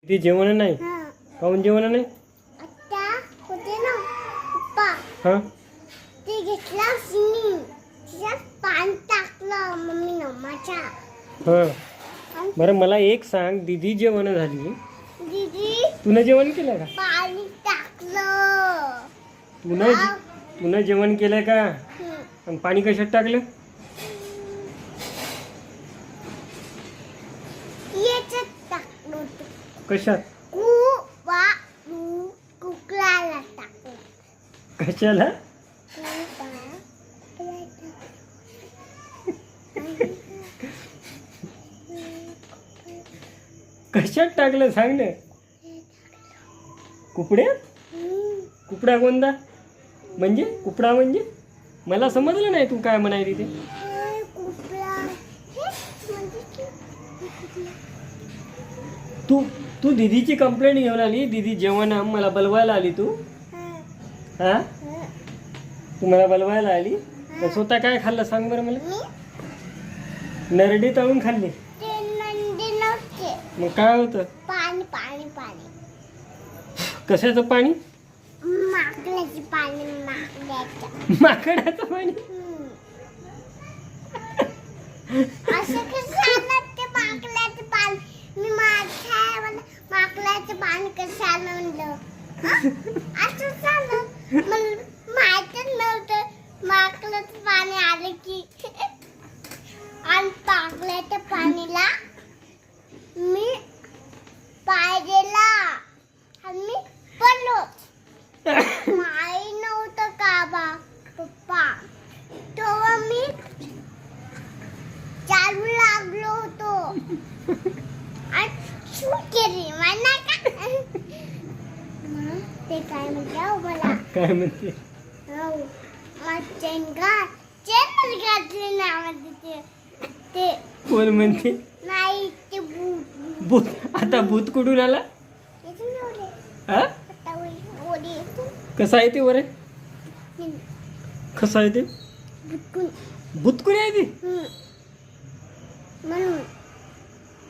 ते जेवण नाही. काऊन जेवण नाही? आता होते ना पप्पा, हा ते घेतला सिनी, त्याच्यात पाणी टाकलं मम्मीनं माझ्या. हा बरं मला एक सांग, दीदी जेवण झाली, दीदी तुनं जेवण केलं का? पाणी टाकलं. तुनं जेवण केलं का? आणि पाणी कशात टाकलं? याच्यात टाकलं होतं. कशात? कुकराला टाकलं. कशाला? कशात टाकलं सांग ना. कुपड्यात? कुपडा कोणता? म्हणजे कुपडा म्हणजे मला समजलं नाही तू काय म्हणायली ते. तू तू दीदीची कंप्लेंट घेऊन आली. दीदी जेवण मला बोलवायला आली तू. हा तू मला बोलवायला आली तर स्वतः काय खाल्लं सांग बरं मला. नरडी तळून खाल्ली. मग काय होतं? पाणी पाणी पाणी. कशाचं पाणी? माकडाचं पाणी. माकडाचं पाणी. असं कसं आणत ते माकडाचं पाणी? मी माझ्या माकडाचं पाणी कसं आणलं? असं झालं. मला माहितच नव्हतं माकडाचं पाणी आलं की. आणि माकडाच्या पाणीला मी पाय दिला आणि पडलो. माही नव्हतं का बा पप्पा, तेव्हा मी चालू लागलो होतो आणि शूट केली म्हणा का. ते काय म्हणते मला? काय म्हणते? चेन घातले नावाचे ते. कोण म्हणते? नाही ते भूत. आता भूत कुठून आला? हा कसं आहे ते वरे? कसं आहे ते? भूतकुणी आहे ते? म्हणून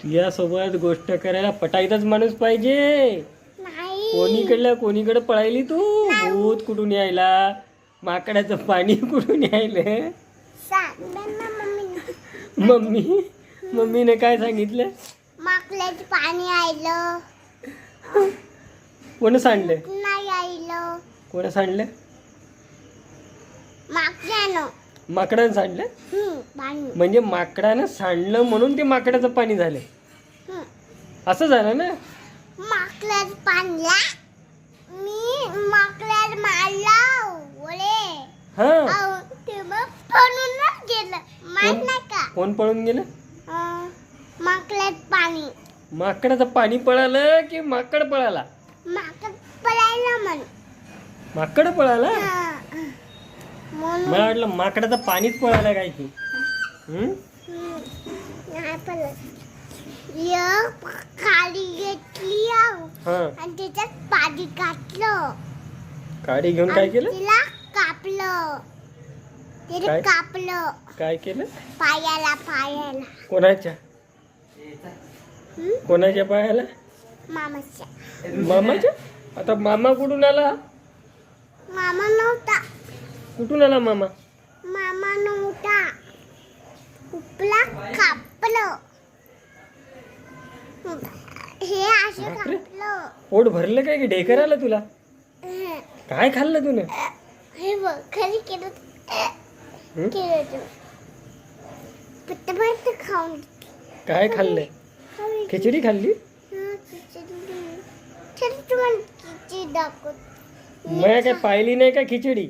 तुझ्यासोबत गोष्ट करायला पटाईतच माणूस पाहिजे. कोणीकडे पळायली तू. भूत कुठून यायला? माकडाचं पाणी कुठून यायलं? मम्मीने काय सांगितलं? माकडाचं पाणी आलं. कोण सांडलं? नाही आलं. कोण सांडलं? माकडानं सांडलं. म्हणजे माकडानं सांडलं म्हणून ते माकडाचं पाणी झालं. असं झालं ना? माकडाचं पाणीला मी माकडाला मारला ओले. हा ते मग पळूनच गेलं. माहित नाही का? कोण पळून गेलं? माकडाचं पाणी. माकडाचं पाणी पळालं की माकड पळाला? माकड पळायला म्हण. माकड पळाला? मला वाटलं माकडाचं पाणीच पळालं काय की. नाही पळत. काडी घेतली आणि त्याच्यात पाणी घातलं. काडी घेऊन काय केलं? तिला कापलं. तिला कापलं. काय केलं? पायाला. कोणाच्या? कोणाच्या पायाला? मामाच्या. आता मामा कुठून आला? मामा नव्हता. कुठून आला मामा? मामा नव्हता. उपला कापलं. हे असं कापलं. पोट भरलं काय की ढेकर आलं तुला? काय खाल्लं तुने? हे बघ खाली केलं पत्ता खाऊन. काय खाल्लंय? खिचडी खाल्ली? खिचडी दाखवत. मला काय पाहिली नाही का खिचडी?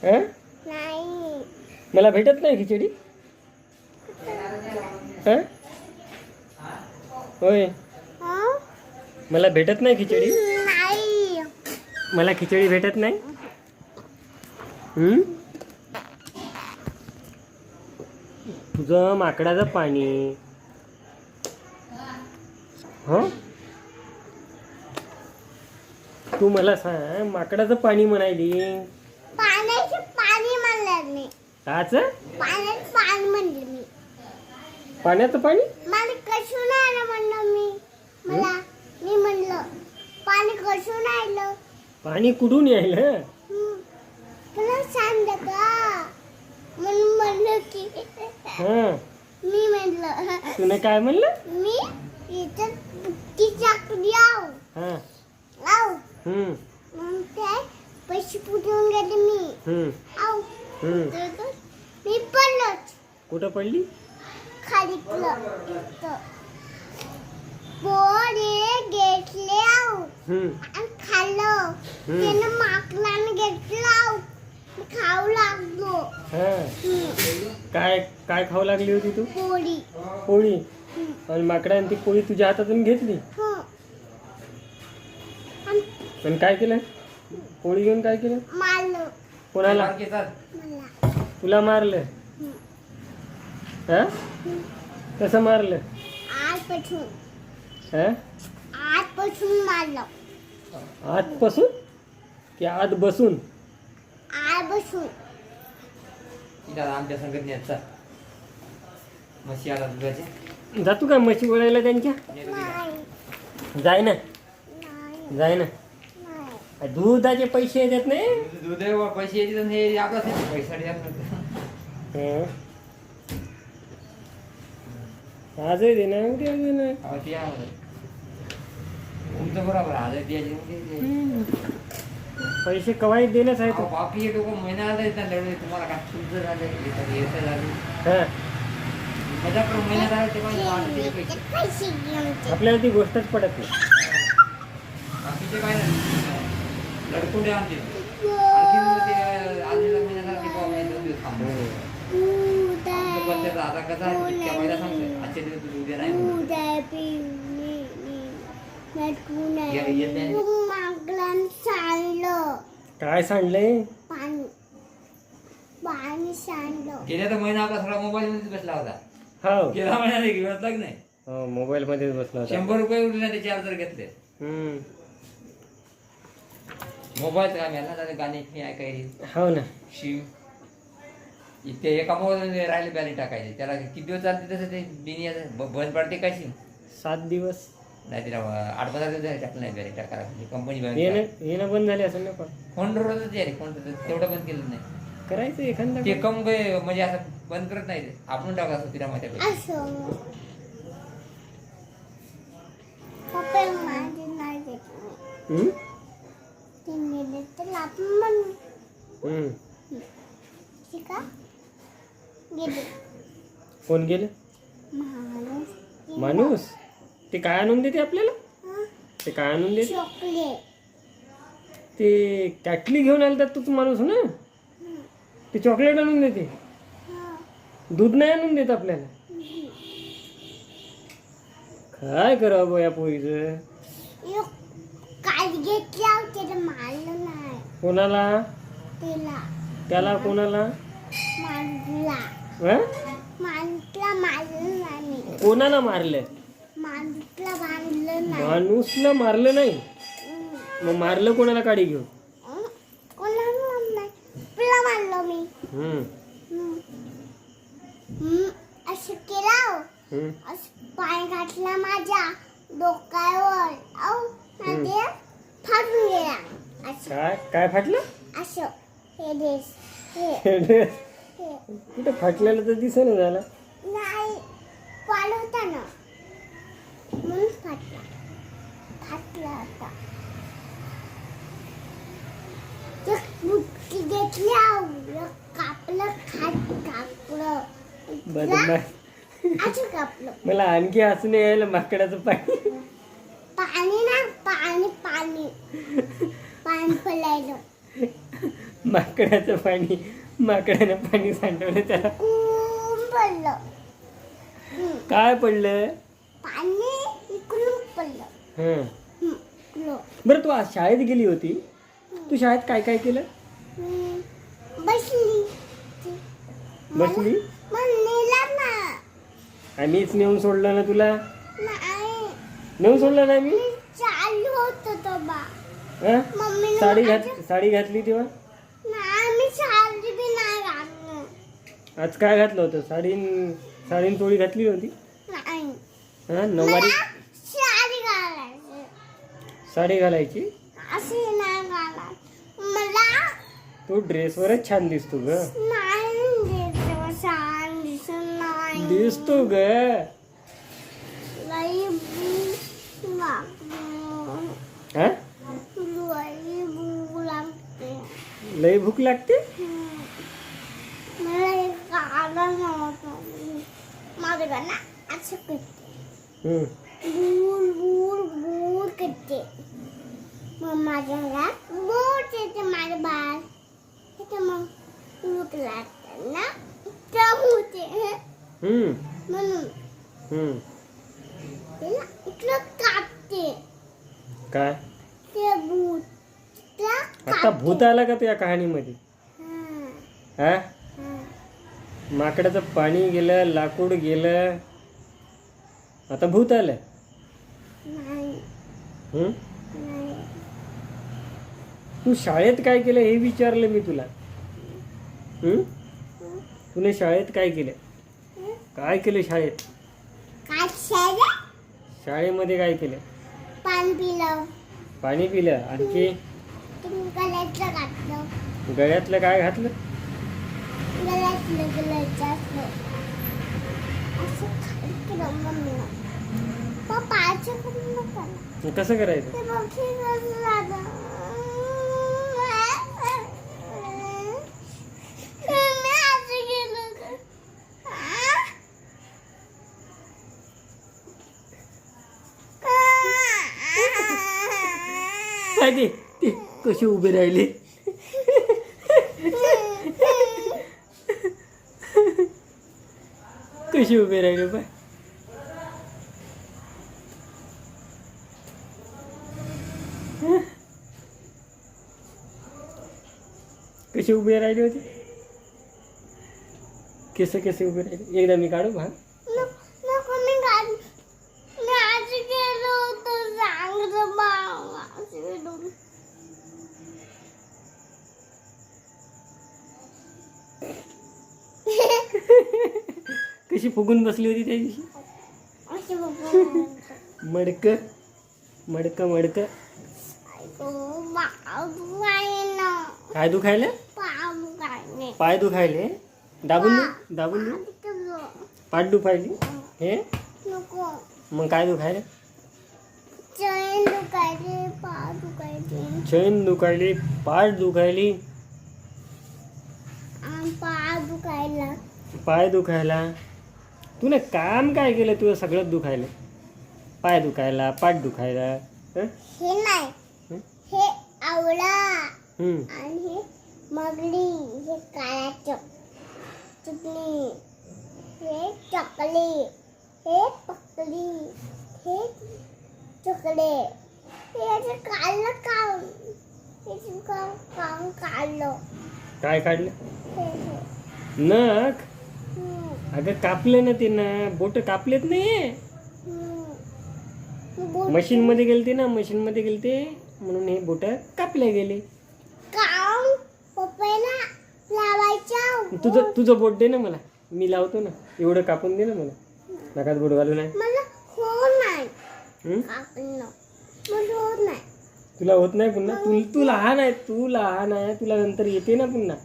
नाही. मला भेटत नाही खिचडी? होय मला भेटत नाही खिचडी. मला खिचडी भेटत नाही. तुझं माकडाचं पाणी. तू मला सांग, माकडाचं पाणी म्हणायली. पाण्याचं पाणी म्हणलं मी. काचं? पाण्याचं पाणी म्हणलं मी. पाण्याचं पाणी? मला कशून आलं म्हणलं मी. मला पाणी कुठून यायलं? तुला सांग का म्हणून म्हणलं की हा मी म्हणलं तुने काय म्हणलं? मी इथं बुक्की चाकरी आव हा आव हम्म मग काय पैसे पुटून गेले मी आव तर मी पडलोच कुठं पडली? खाली इथं पोरे घेतले आव आणि खाल्लं त्यानं माकलाने घेतलं आव मी खाऊ लागलो काय काय खाऊ लागली होती तू? पोळी पोळी. आणि माकडाने ती पोळी तुझ्या हातातून घेतली आणि काय केलं? पोळी घेऊन काय केलं? मारलं कोणाला? मला तुला मारलं? हा कसं मारलं? आजपासून हा आजपासून मारलं आतपासून की आत बसून? आजपासून आमच्या संघटनेचा म्हशी आला दुधाचे जातो का म्हशी वळायला त्यांच्या? नाही जाय ना नाही जाय ना. नाही दुधाचे पैसे येतात नाही? दूध पैसे येते आणि हे आपलाच पैसा आजही दे ना उद्या दे ना. तुमचं बरोबर हजार द्यायचे पैसे कवाई देणंच आहे तो. बाकी लोक महिना आला तुम्हाला काय तुमचं झालं झालं हा मजा पण महिना झाला तेव्हा पैसे पैसे घेऊन आपल्याला ती गोष्टच पडत नाही. बाकीचे काय नाही लडकुंडे आणते आणखी आलेला महिना झाला ते पाव महिना 2 दिवस थांबतो पण त्याचा आता कसा त्या महिला सांगते आजच्या दिवस तुझं उद्या नाही मागलं सांडलं काय सांडलंय? पाणी पाणी सांडलं गेल्या तर महिना आपला सगळा मोबाईल मध्ये बसला होता. हो गेला महिना घेऊन लाग नाही हो मोबाईल मध्येच बसला होता. 100 रुपये उरले ते चार्जर घेतले. मोबाईल काय मिळाला ना गाणी मी ऐकायची हो ना. शिम इथे एका मोबाईल राहिले बॅलन्स टाकायचे त्याला किती दिवस चालते तसं ते बिनी बंद पडते काय शिम 7 दिवस नाही तिला 8-15 दिवस झाले टाकलं नाही बॅलन्स टाकायला कंपनी येणं बंद झाले असं नाही पण फोन रोजच आहे फोन तेवढं बंद केलं नाही करायचं एखादा. ते कम म्हणजे असं बंद करत नाही ते आपण टाका असं तिला माझ्या असं पप्पा माझे नाही घेतले ते नेले तर आपण म्हणू ठीक आहे गेले कोण गेलं? माणूस माणूस. ते काय आणून देते आपल्याला? ते काय आणून देते? चॉकलेट ते कॅटली घेऊन आला तर तूच माणूस ना. ते चॉकलेट आणून देते. दूध नाही आणून देत आपल्याला. काय करावं बा या पोरीचं? काय घेतल्या होते मारलं नाही कोणाला? त्याला त्याला कोणाला? मारला हा? माणूसला मारलं नाही कोणाला मारलं? माणूसला मारलं नाही माणूसला मारलं नाही. मग मारलं कोणाला? काढी घेऊन कोणाला नाही तुला मारलं मी असं केलं असं पाय घातला माझ्या डोक्यावर मध्ये फाटून गेला असं काय काय फाटलं? असं हे ड्रेस हे कुठं फाटलेलं तर दिसेना झालं. नाही पाल होता ना म्हणून फाटला होता बुक्की घेतली कापलं कापलं असं कापलं. मला आणखी हसून यायला माकडाचं पाणी. पाणी ना पाणी पाणी पाणी पडायलं माकडाचं पाणी. माकडानं पाणी सांडवलं त्याला. पडलं काय पडलं? पाणी इकडून पडलं. बरं तू आज शाळेत गेली होती. तू शाळेत काय काय केलं? बसली नेला ना आम्हीच नेऊन सोडलं ना तुला. नाही नेऊन सोडलं ना मी. चालू होत तो बा हा? मम्मीने साडी घातली तेव्हा. नाही मी साडी बी नाही घातलं. आज काय घातलं होतं? साडीन चोळी घातली होती. नाही हा नऊवारी साडी घालायची साडी घालायची. अशी नाही घालायची मला तू ड्रेसवरच छान दिसतो ग. नाही छान दिसत नाही. दिसतो ग. लई भूक लागते. हा लई भूक लागते. लई भूक लागते. मला एक गाणं नव्हतं. माझं गाणं असं करते. बूर बूर बूर करते. मग माझ्या घरात बोट येते. माझं बाळ येते. मग भूक लागते ना तर होते म्हणून त्याला इकडं कापते. काय ते भूत त्या आता भूत आला का तुझ्या कहाणीमध्ये? हा माकडाचं पाणी गेलं, लाकूड गेलं, आता भूत आलं. नाही तू शाळेत काय केलं हे विचारलं मी तुला. तुने शाळेत काय केलं? काय केलं शाळेत? काय शाळेत शाळेमध्ये काय केलं? पाणी पिलं. पाणी पिलं. आणखी गळ्यातलं घातलं. गळ्यातलं काय घातलं? गळ्यातलं असं केलं मम्मीनं. पायाचं करून नका. कसं करायचं? ते बघ हे कसं झालं. मी असं केलं का? काय ते कसे उभे राहिले? कसे उभे राहिले पाय. कसे उभे राहिले होते? कसे उभे राहिले? एकदा मी काढू भाग. नको मी असं केलं होतं. सांग बाबा कशी फुगून बसली होती त्या दिवशी? असे बाबा मडक मडक मडक. काय दुखायले? पाय दुखायले. दाबून दे, दाबून दे. पाठ दुखायली. हे नको. मग काय दुखायले? चैन दुखायली. पाय दुखायली. चैन दुखायली, पाठ दुखायली, पाय दुखायला. पाय दुखायला. तूने काम काय केलं? तुझं सगळं दुखायलं. पाय दुखायला, पाठ दुखायला. हे नाही. हे आवळा हम्म. आणि हे मगली. हे काळ्या चटणी. हे चकली. हे पकली. हे चकले. हे काढलं काम. हे काम काढलं. काय काढलं? हे नख. अगं कापले ना ते ना. बोट कापलेत नाही. मशीन मध्ये गेलते ना. मशीन मध्ये गेलते म्हणून हे बोट कापले गेले. काम पप्पाला लावायचं. तुझं बोट दे ना मला. मी लावतो ना. एवढं कापून दे ना मला. नकात बोट घालू नाही. मला हो नाही. कापणं मला होत नाही. तुला होत नाही पुन्हा. तू लहान आहे. तू लहान आहे. तुला नंतर येते ना पुन्हा.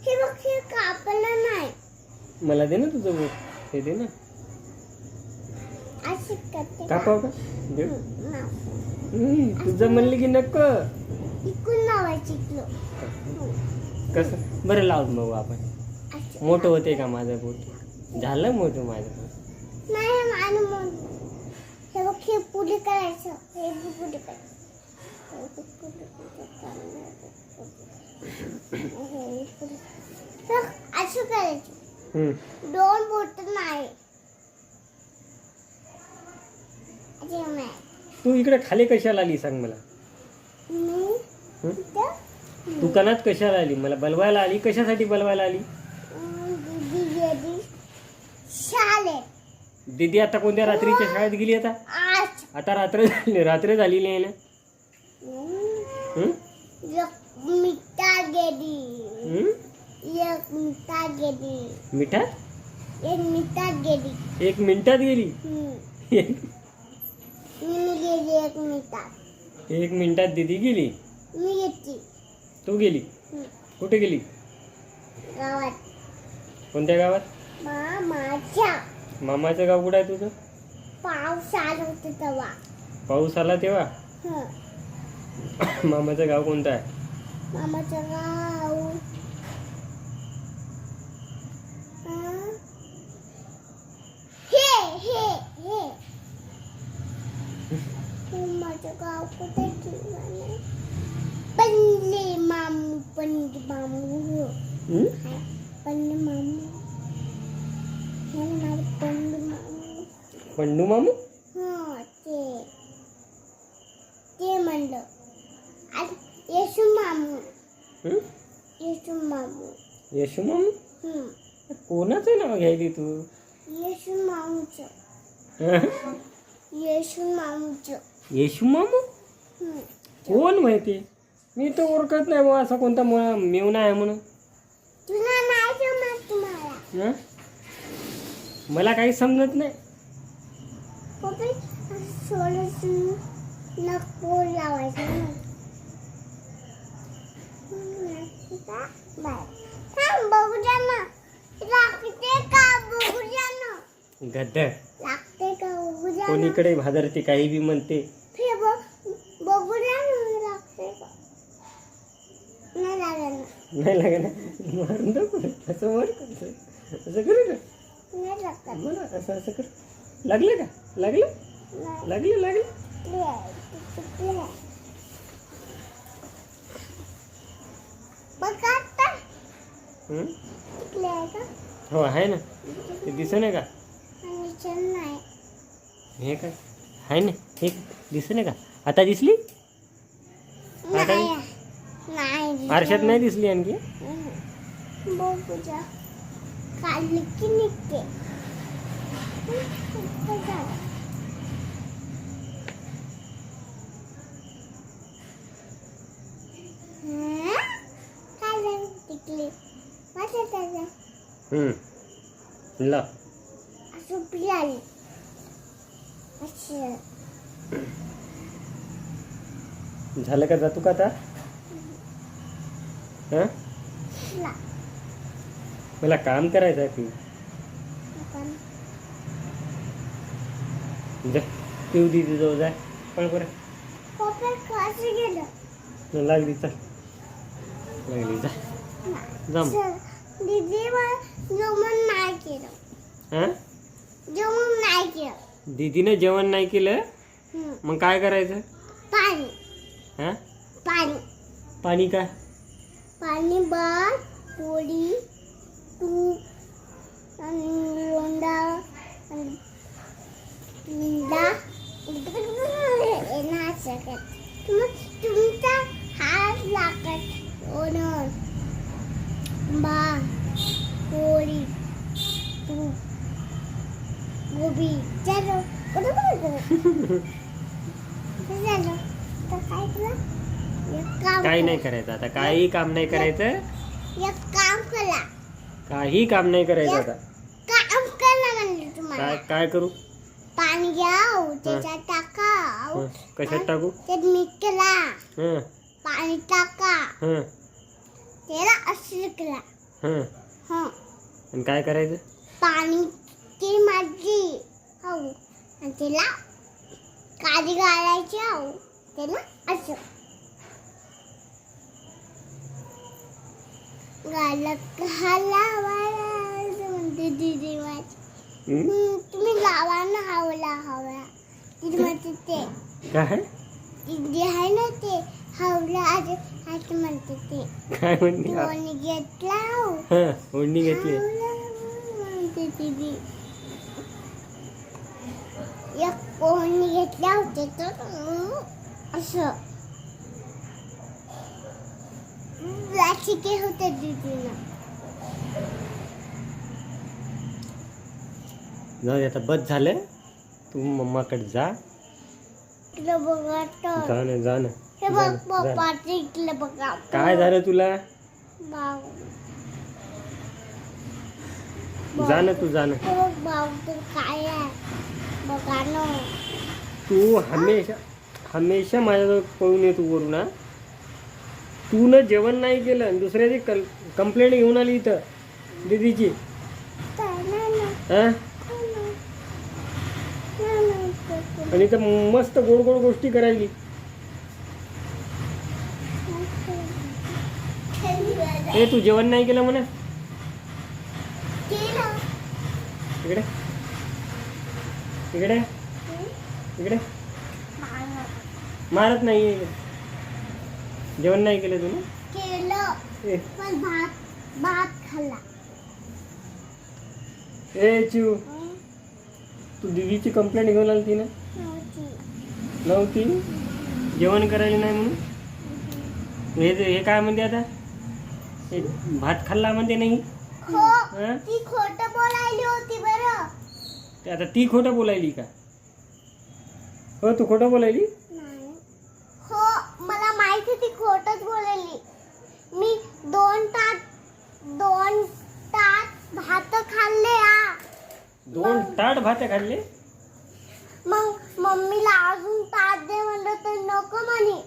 हे बघ हे कापलं नाही. मला दे ना तुझं बोट. हे दे ना. असं करते. कापाव का? दे. तुझं म्हणले की नको. इकडून लावायची इकडं. कसं बरं लावून बघू आपण. असं. मोठं होते का माझं बोट? झालं मोठं माझं बोट. नाही आणि मग हे बघ हे पुढे करायचं. हे पुढे करायचं. असं करायचं. दोन बोट नाही. तू इकडे खाली कशाला आली सांग मला. दुकानात कशाला आली? मला बलवायला आली. कशासाठी बलवायला आली? शाळेत. दीदी आता कोणत्या रात्रीच्या शाळेत गेली? आता रात्र झालेली आहे ना. मिठात गेली. मिठात? मिठात गेली. 1 मिनिटात गेली. गेली 1 मिनिटात. 1 मिनिटात दीदी गेली. मी येते तू गेली कुठे गेली गावात कोणत्या गावात मामाच्या मामाचं गाव कुठं आहे तुझं पाऊस आला होता तेव्हा पाऊस आला तेव्हा हं. मामाचं गाव कोणतं आहे मामाचं गाव हं. हे मामाचं गाव कुठे ठिकाणी पल्ले मामू हं? पल्ले मामू हे माझे पल्ले मामू पंडू मामू हं ते म्हणलं आणि येशू मामू हं? येशू मामू येशू मामू हं. कोणाचं नाव घ्यायली तू येशू मामूचं हं? येशू मामूचं येशू मामू हं. कोण माहिती मी तर ओळखत नाही बुवा असा कोणता मेवना आहे म्हणून तुला नाही जमत तुम्हाला हं? मला काही समजत नाही पप्पा सोडून नको लावायचं ना बाय थांब बघू द्या ना लागते का बघू द्या ना गद्दर लागते का बघू द्या ना कोणीकडे भादरते काही बी म्हणते हे बघू द्या ना लागते का नाही लागत ना नाही लागेल मारून दाखव असं वर कर असं करू का नाही लागत मला असं असं कर लागलं का लागलं नाही लागलं लागलं प्ले बघा आता हं? प्ले आहे का हो आहे ना ते दिसत नाही का आणि चल नाही हे काय आहे ना हे दिसत नाही का आता दिसली आता नाही नाही आरशात नाही दिसली आणखी बघू जा काढली की निघते काय टिकली माझ्या त्याच्या ला असं पिळाली असं झालं का जातो का आता हं? ला मला काम करायचं आहे तू आपण जा पिऊ दीदी जाऊ जाय पण बरं पप्पा कसं गेलं लागली चल लागली जा जा मग. दीदी जेवण नाही केलं हं? जेवण नाही केलं दीदीनं जेवण नाही केलं मग काय करायचं पाणी हां पाणी पाणी काय पाणी भात पोळी तूप आणि लोंडा आणि लिंडा येणार सगळ्यात तुमचा हात लागत ओनर भात पोळी तूप गोबी चलो बरोबर झालं तर काय तुला एक काम काही कर. नाही करायचं आता काही काम नाही करायचं एक काम करा काही काम नाही करायचं आता काम करा म्हणलं तुम्हाला काय काय करू पाणी घ्या त्याच्यात टाका हं, कशात टाकू त्यात मीठ करा हं पाणी टाका हं त्याला असं करा हं हं आणि काय करायचं पाणी ती माझी हो आणि त्याला काळी घालायची हो त्याला असं घालावायला म्हणते दीदी माझी हं? तुम्ही लावा ना हवला हवला दीदी म्हणते ते काय दीदी आहे ना ते हवला आज म्हणते ते काय म्हणते कोणी घेतला हो हं ओढणी घेतली म्हणते दीदी एक कोणी घेतल्या होते तर असं चिके होते दीदीला जाऊ दे आता बस झालं तू मम्माकडे जा इकडं बघा तर जा ना जा ना हे जा बघ ना, जा ना. पप्पाचं इकडं बघा काय झालं तुला भाऊ जा ना तू जा ना हे बघ भाऊ तर काय आहे बघा ना तू हमेशा हमेशा माझ्याजवळ पळून येतो वरून हा तू न जेवण नाही केलं आणि दुसऱ्याची कंप्लेंट घेऊन आली इथं दीदीची. हा आणि इथं मस्त गोड गोड गोष्टी करायली. ए तू जेवण नाही केलं म्हणा. इकडे इकडे इकडे मारत नाही. जेवण नाही केलं तुम्ही. केलं पण भात खाल्ला. ए चिव तू दीदीची कंप्लेंट घेऊन आली ती ना. नव्हती जेवण करायला नाही म्हणून. हे काय म्हणते आता. हे भात खाल्ला म्हणते नाही. हा? ती खोटं बोलायली होती बरं. ते आता ती खोटं बोलायली का. हो तू खोटं बोलायली. हो मला माहिती ती खोटच बोलायली. मी 2 ताट भात खाल्ले. 2 ताट भात खाल्ले. मग मम्मीला अजून ताट दे म्हणलं तर नको म्हणे.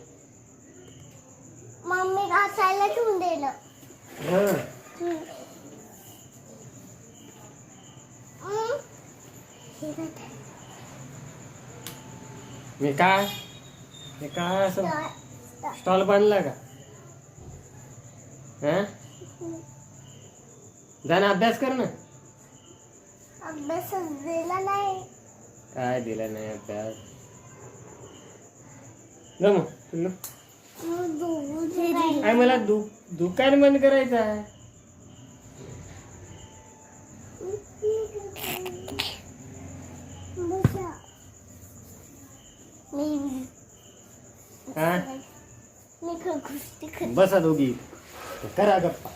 मम्मी घासायला ठेवून दिलं. मी काय असं स्टॉल बांधला का. हा जा ना अभ्यास कर ना. अभ्यासच दिला नाही. काय दिला नाही अभ्यास. जम काय मला दुकान बंद करायचं आहे. मी बसा दोघी करा गप्पा.